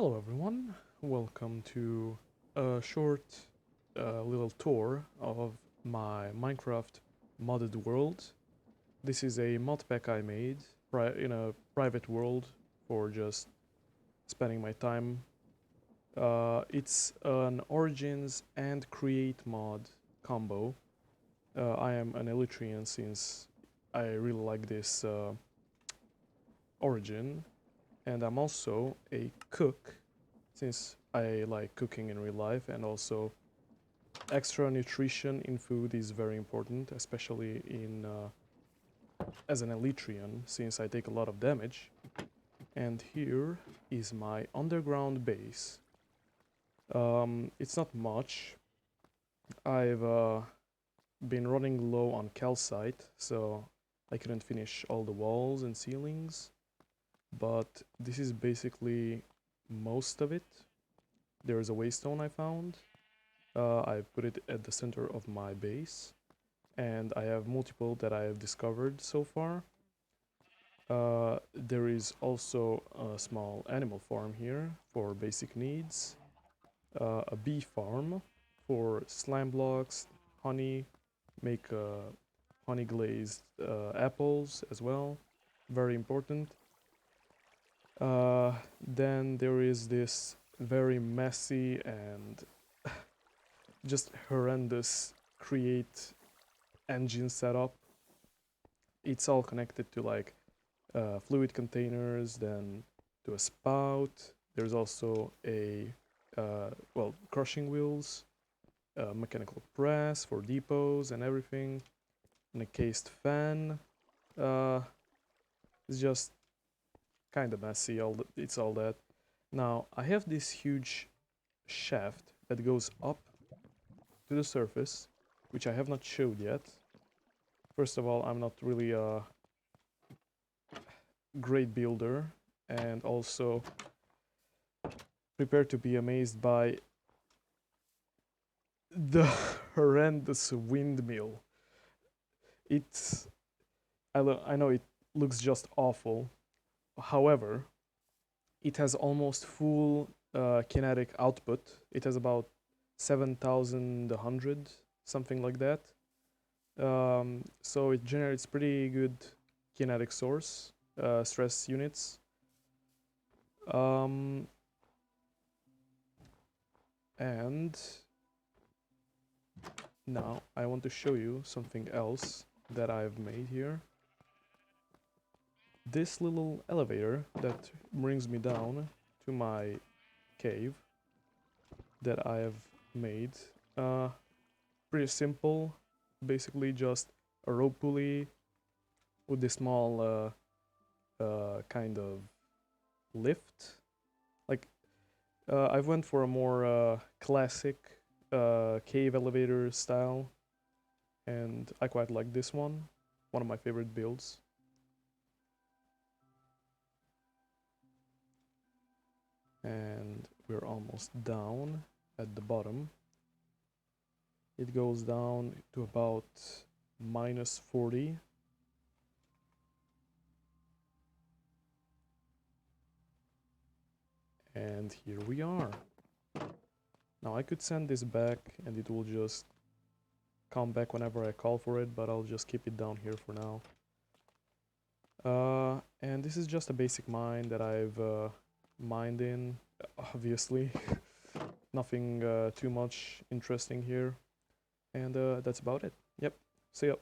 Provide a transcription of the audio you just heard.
Hello everyone, welcome to a short little tour of my Minecraft modded world. This is a mod pack I made in a private world for just spending my time. It's an Origins and Create mod combo. I am an Elytrian since I really like this origin, and I'm also a cook since I like cooking in real life, and also extra nutrition in food is very important, especially in as an Elytrian since I take a lot of damage. And here is my underground base. It's not much. I've been running low on calcite, so I couldn't finish all the walls and ceilings, but this is basically most of it. There is a waystone I found. I put it at the center of my base, and I have multiple that I have discovered so far. There is also a small animal farm here for basic needs, a bee farm for slime blocks, honey, make honey glazed apples as well, very important. Then there is this very messy and just horrendous create engine setup. It's all connected to like fluid containers, then to a spout. There's also a crushing wheels, mechanical press for depots and everything, and a cased fan. It's just kind of messy. It's all that. Now I have this huge shaft that goes up to the surface, which I have not showed yet. First of all, I'm not really a great builder, and also prepare to be amazed by the horrendous windmill. It's I know it looks just awful. However, it has almost full kinetic output. It has about 7,100, something like that. So it generates pretty good kinetic source stress units. And now I want to show you something else that I've made here. This little elevator that brings me down to my cave that I have made. Pretty simple, basically just a rope pulley with this small kind of lift. Like I've went for a more classic cave elevator style, and I quite like this one of my favorite builds. And we're almost down at the bottom. It goes down to about -40. And here we are. Now I could send this back and it will just come back whenever I call for it, but I'll just keep it down here for now. And this is just a basic mine that I've mined in, obviously. Nothing too much interesting here. And that's about it. Yep, see ya.